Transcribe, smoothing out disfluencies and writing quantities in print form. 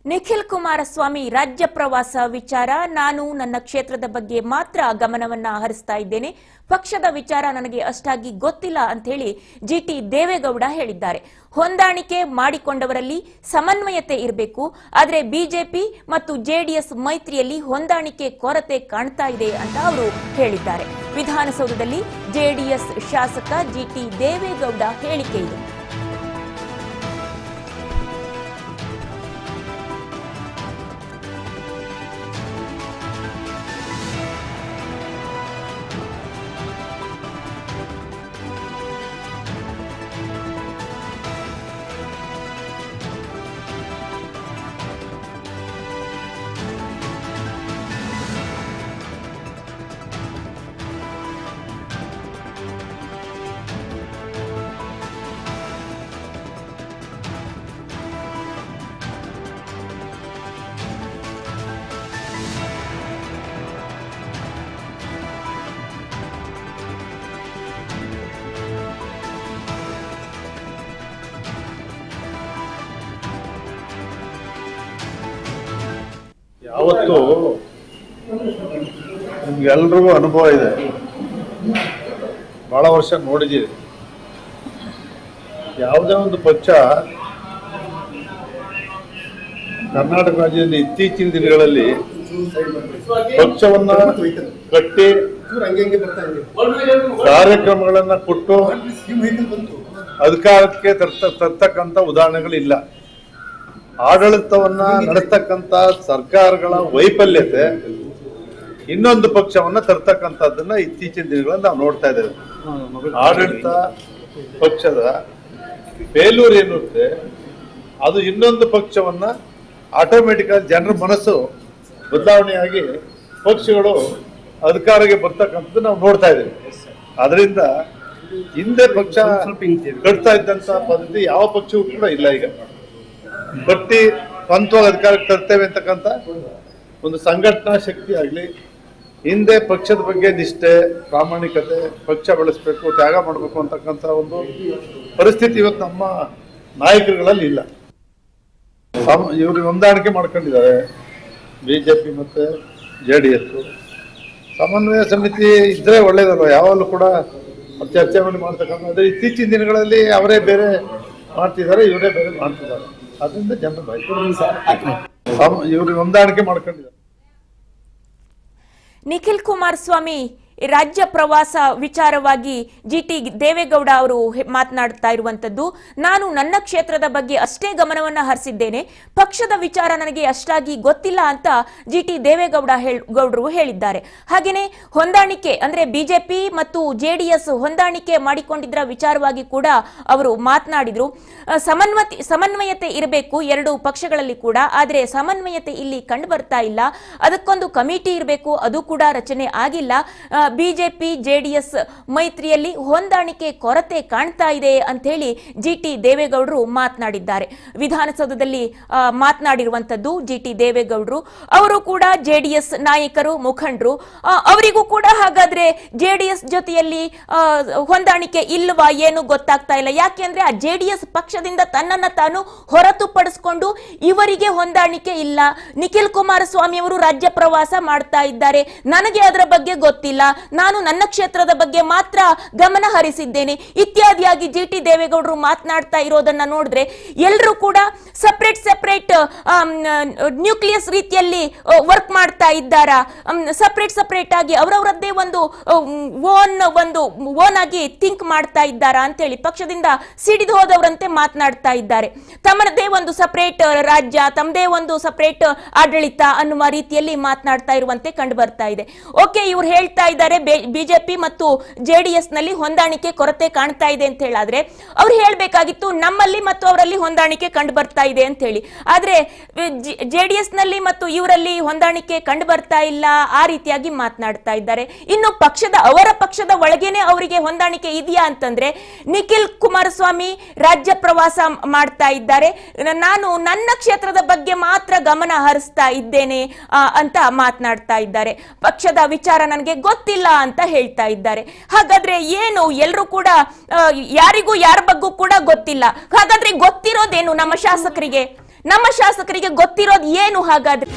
ನಿಖಿಲ್ ಕುಮಾರಸ್ವಾಮಿ ರಾಜ್ಯ ಪ್ರವಾಸ ವಿಚಾರ ನಾನು ನನ್ನ ಕ್ಷೇತ್ರದ ಬಗ್ಗೆ ಮಾತ್ರ ಗಮನವನ್ನ ಹರಿಸ್ತಾ ಇದ್ದೇನೆ. ಪಕ್ಷದ ವಿಚಾರ ನನಗೆ ಅಷ್ಟಾಗಿ ಗೊತ್ತಿಲ್ಲ ಅಂತ ಹೇಳಿ ಜಿಟಿ ದೇವೇಗೌಡ ಹೇಳಿದ್ದಾರೆ. ಹೊಂದಾಣಿಕೆ ಮಾಡಿಕೊಂಡವರಲ್ಲಿ ಸಮನ್ವಯತೆ ಇರಬೇಕು, ಆದರೆ ಬಿಜೆಪಿ ಮತ್ತು ಜೆಡಿಎಸ್ ಮೈತ್ರಿಯಲ್ಲಿ ಹೊಂದಾಣಿಕೆ ಕೊರತೆ ಕಾಣ್ತಾ ಇದೆ ಅಂತ ಅವರು ಹೇಳಿದ್ದಾರೆ. ವಿಧಾನಸೌಧದಲ್ಲಿ ಜೆಡಿಎಸ್ ಶಾಸಕ ಜಿಟಿ ದೇವೇಗೌಡ ಹೇಳಿಕೆ ಇದೆ. ಯಾವತ್ತು ನಿಮ್ಗೆಲ್ರಿಗೂ ಅನುಭವ ಇದೆ, ಬಹಳ ವರ್ಷ ನೋಡಿದ್ದೀರಿ. ಯಾವುದೇ ಒಂದು ಪಕ್ಷ ಕರ್ನಾಟಕ ರಾಜ್ಯದಲ್ಲಿ ಇತ್ತೀಚಿನ ದಿನಗಳಲ್ಲಿ ಪಕ್ಷವನ್ನ ಕಟ್ಟಿ ಕಾರ್ಯಕ್ರಮಗಳನ್ನ ಕೊಟ್ಟು ಅಧಿಕಾರಕ್ಕೆ ತರ್ತಕ್ಕಂಥ ಉದಾಹರಣೆಗಳಿಲ್ಲ. ಆಡಳಿತವನ್ನ ನಡೆಸ್ತಕ್ಕಂಥ ಸರ್ಕಾರಗಳ ವೈಫಲ್ಯತೆ ಇನ್ನೊಂದು ಪಕ್ಷವನ್ನ ತರ್ತಕ್ಕಂಥದ್ದನ್ನ ಇತ್ತೀಚಿನ ದಿನಗಳಲ್ಲಿ ನಾವು ನೋಡ್ತಾ ಇದ್ದೇವೆ. ಆಡಳಿತ ಪಕ್ಷದ ಫೇಲ್ಯೂರ್ ಏನಿರುತ್ತೆ ಅದು ಇನ್ನೊಂದು ಪಕ್ಷವನ್ನ ಆಟೋಮೆಟಿಕ್ ಆಗಿ ಜನರ ಮನಸ್ಸು ಬದಲಾವಣೆಯಾಗಿ ಪಕ್ಷಗಳು ಅಧಿಕಾರಕ್ಕೆ ಬರ್ತಕ್ಕಂಥದ್ದು ನಾವು ನೋಡ್ತಾ ಇದ್ದೇವೆ. ಅದರಿಂದ ಹಿಂದೆ ಪಕ್ಷ ಕಟ್ತಾ ಇದ್ದಂತ ಪದ್ಧತಿ ಯಾವ ಪಕ್ಷವೂ ಕೂಡ ಇಲ್ಲ. ಈಗ ಕಟ್ಟಿ ಸ್ವಂತವಾಗಿ ಅಧಿಕಾರಕ್ಕೆ ತರ್ತೇವೆ ಅಂತಕ್ಕಂಥ ಒಂದು ಸಂಘಟನಾ ಶಕ್ತಿ ಆಗಲಿ, ಹಿಂದೆ ಪಕ್ಷದ ಬಗ್ಗೆ ನಿಷ್ಠೆ, ಪ್ರಾಮಾಣಿಕತೆ, ಪಕ್ಷ ಬೆಳೆಸಬೇಕು, ತ್ಯಾಗ ಮಾಡಬೇಕು ಅಂತಕ್ಕಂಥ ಒಂದು ಪರಿಸ್ಥಿತಿ ಇವತ್ತು ನಮ್ಮ ನಾಯಕರುಗಳಲ್ಲಿ ಇಲ್ಲ. ಇವರು ಹೊಂದಾಣಿಕೆ ಮಾಡ್ಕೊಂಡಿದ್ದಾರೆ ಬಿಜೆಪಿ ಮತ್ತೆ ಜೆಡಿಎಸ್. ಸಮನ್ವಯ ಸಮಿತಿ ಇದ್ರೆ ಒಳ್ಳೇದಲ್ವ, ಯಾವಾಗಲೂ ಕೂಡ ಚರ್ಚೆ ಮಾಡ್ತಕ್ಕಂಥ. ಇತ್ತೀಚಿನ ದಿನಗಳಲ್ಲಿ ಅವರೇ ಬೇರೆ ಮಾಡ್ತಿದ್ದಾರೆ, ಇವರೇ ಬೇರೆ ಮಾಡ್ತಿದ್ದಾರೆ. ಅದರಿಂದ ಜನರು ಇವರು ಹೊಂದಾಣಿಕೆ ಮಾಡ್ಕೊಂಡಿದ್ದಾರೆ. ನಿಖಿಲ್ ಕುಮಾರಸ್ವಾಮಿ ರಾಜ್ಯ ಪ್ರವಾಸ ವಿಚಾರವಾಗಿ ಜಿಟಿ ದೇವೇಗೌಡ ಅವರು ಮಾತನಾಡ್ತಾ ಇರುವಂತದ್ದು, ನಾನು ನನ್ನ ಕ್ಷೇತ್ರದ ಬಗ್ಗೆ ಅಷ್ಟೇ ಗಮನವನ್ನ ಹರಿಸಿದ್ದೇನೆ, ಪಕ್ಷದ ವಿಚಾರ ನನಗೆ ಅಷ್ಟಾಗಿ ಗೊತ್ತಿಲ್ಲ ಅಂತ ಜಿಟಿ ದೇವೇಗೌಡ ಗೌಡರು ಹೇಳಿದ್ದಾರೆ. ಹಾಗೇನೆ ಹೊಂದಾಣಿಕೆ ಅಂದ್ರೆ ಬಿಜೆಪಿ ಮತ್ತು ಜೆಡಿಎಸ್ ಹೊಂದಾಣಿಕೆ ಮಾಡಿಕೊಂಡಿದ್ರ ವಿಚಾರವಾಗಿ ಕೂಡ ಅವರು ಮಾತನಾಡಿದ್ರು. ಸಮನ್ವಯತೆ ಇರಬೇಕು ಎರಡು ಪಕ್ಷಗಳಲ್ಲಿ ಕೂಡ, ಆದರೆ ಸಮನ್ವಯತೆ ಇಲ್ಲಿ ಕಂಡು ಬರ್ತಾ ಇಲ್ಲ. ಅದಕ್ಕೊಂದು ಕಮಿಟಿ ಇರಬೇಕು, ಅದು ಕೂಡ ರಚನೆ ಆಗಿಲ್ಲ. ಬಿಜೆಪಿ ಜೆಡಿಎಸ್ ಮೈತ್ರಿಯಲ್ಲಿ ಹೊಂದಾಣಿಕೆ ಕೊರತೆ ಕಾಣ್ತಾ ಇದೆ ಅಂತ ಹೇಳಿ ಜಿಟಿ ದೇವೇಗೌಡರು ಮಾತನಾಡಿದ್ದಾರೆ. ವಿಧಾನಸೌಧದಲ್ಲಿ ಮಾತನಾಡಿರುವಂತದ್ದು ಜಿಟಿ ದೇವೇಗೌಡರು. ಅವರು ಕೂಡ ಜೆಡಿಎಸ್ ನಾಯಕರು, ಮುಖಂಡರು. ಅವರಿಗೂ ಕೂಡ ಹಾಗಾದ್ರೆ ಜೆಡಿಎಸ್ ಜೊತೆಯಲ್ಲಿ ಹೊಂದಾಣಿಕೆ ಇಲ್ವಾ ಏನು ಗೊತ್ತಾಗ್ತಾ ಇಲ್ಲ. ಯಾಕೆಂದ್ರೆ ಆ ಜೆಡಿಎಸ್ ಪಕ್ಷದಿಂದ ತನ್ನನ್ನ ತಾನು ಹೊರತುಪಡಿಸಿಕೊಂಡು ಇವರಿಗೆ ಹೊಂದಾಣಿಕೆ ಇಲ್ಲ. ನಿಖಿಲ್ ಕುಮಾರಸ್ವಾಮಿ ಅವರು ರಾಜ್ಯ ಪ್ರವಾಸ ಮಾಡ್ತಾ ಇದ್ದಾರೆ, ನನಗೆ ಅದರ ಬಗ್ಗೆ ಗೊತ್ತಿಲ್ಲ, ನಾನು ನನ್ನ ಕ್ಷೇತ್ರದ ಬಗ್ಗೆ ಮಾತ್ರ ಗಮನ ಹರಿಸಿದ್ದೇನೆ ಇತ್ಯಾದಿಯಾಗಿ ಜಿಟಿ ದೇವೇಗೌಡರು ಮಾತನಾಡ್ತಾ ಇರೋದನ್ನ ನೋಡಿದ್ರೆ ಎಲ್ಲರೂ ಕೂಡ ಸಪರೇಟ್ ನ್ಯೂಕ್ಲಿಯಸ್ ರೀತಿಯಲ್ಲಿ ವರ್ಕ್ ಮಾಡ್ತಾ ಇದ್ದಾರಾ, ಸಪರೇಟ್ ಆಗಿ ಅವರವರದ್ದೇ ಒಂದು ಓನ್ ಆಗಿ ಥಿಂಕ್ ಮಾಡ್ತಾ ಇದ್ದಾರಾ ಅಂತೇಳಿ ಪಕ್ಷದಿಂದ ಸಿಡಿದು ಹೋದವರಂತೆ ಮಾತನಾಡ್ತಾ ಇದ್ದಾರೆ. ತಮ್ಮದೇ ಒಂದು ಸಪರೇಟ್ ರಾಜ್ಯ, ತಮ್ಮದೇ ಒಂದು ಸಪರೇಟ್ ಆಡಳಿತ ಅನ್ನುವ ರೀತಿಯಲ್ಲಿ ಮಾತನಾಡ್ತಾ ಇರುವಂತೆ ಕಂಡು ಬರ್ತಾ ಇದೆ. ಓಕೆ, ಇವ್ರು ಹೇಳ್ತಾ ಇದ್ದಾರೆ ಬಿಜೆಪಿ ಮತ್ತು ಜೆಡಿಎಸ್ ನಲ್ಲಿ ಹೊಂದಾಣಿಕೆ ಕೊರತೆ ಕಾಣ್ತಾ ಇದೆ ಅಂತ ಹೇಳಿದ್ರೆ ಅವ್ರು ಹೇಳ್ಬೇಕಾಗಿತ್ತು ನಮ್ಮಲ್ಲಿ ಮತ್ತು ಅವರಲ್ಲಿ ಹೊಂದಾಣಿಕೆ ಕಂಡು ಬರ್ತಾ ಇದೆ ಅಂತ ಹೇಳಿ. ಆದ್ರೆ ಜೆಡಿಎಸ್ ನಲ್ಲಿ ಮತ್ತು ಇವರಲ್ಲಿ ಹೊಂದಾಣಿಕೆ ಕಂಡು ಬರ್ತಾ ಇಲ್ಲ, ಆ ರೀತಿಯಾಗಿ ಮಾತನಾಡ್ತಾ ಇದ್ದಾರೆ. ಇನ್ನು ಅವರ ಪಕ್ಷದ ಒಳಗೇನೆ ಅವರಿಗೆ ಹೊಂದಾಣಿಕೆ ಇದೆಯಾ ಅಂತಂದ್ರೆ ನಿಖಿಲ್ ಕುಮಾರಸ್ವಾಮಿ ರಾಜ್ಯ ಪ್ರವಾಸ ಮಾಡ್ತಾ ಇದ್ದಾರೆ, ನಾನು ನನ್ನ ಕ್ಷೇತ್ರದ ಬಗ್ಗೆ ಮಾತ್ರ ಗಮನ ಹರಿಸ್ತಾ ಇದ್ದೇನೆ ಅಂತ ಮಾತನಾಡ್ತಾ ಇದ್ದಾರೆ. ಪಕ್ಷದ ವಿಚಾರ ನನಗೆ ಗೊತ್ತಿಲ್ಲ ಅಂತ ಹೇಳ್ತಾ ಇದ್ದಾರೆ. ಹಾಗಾದ್ರೆ ಏನು ಎಲ್ಲರೂ ಕೂಡ ಯಾರಿಗೂ ಯಾರ ಬಗ್ಗೂ ಕೂಡ ಗೊತ್ತಿಲ್ಲ. ಹಾಗಾದ್ರೆ ಗೊತ್ತಿರೋದೇನು ನಮ್ಮ ಶಾಸಕರಿಗೆ? ನಮ್ಮ ಶಾಸಕರಿಗೆ ಗೊತ್ತಿರೋದು ಏನು ಹಾಗಾದ್ರೆ?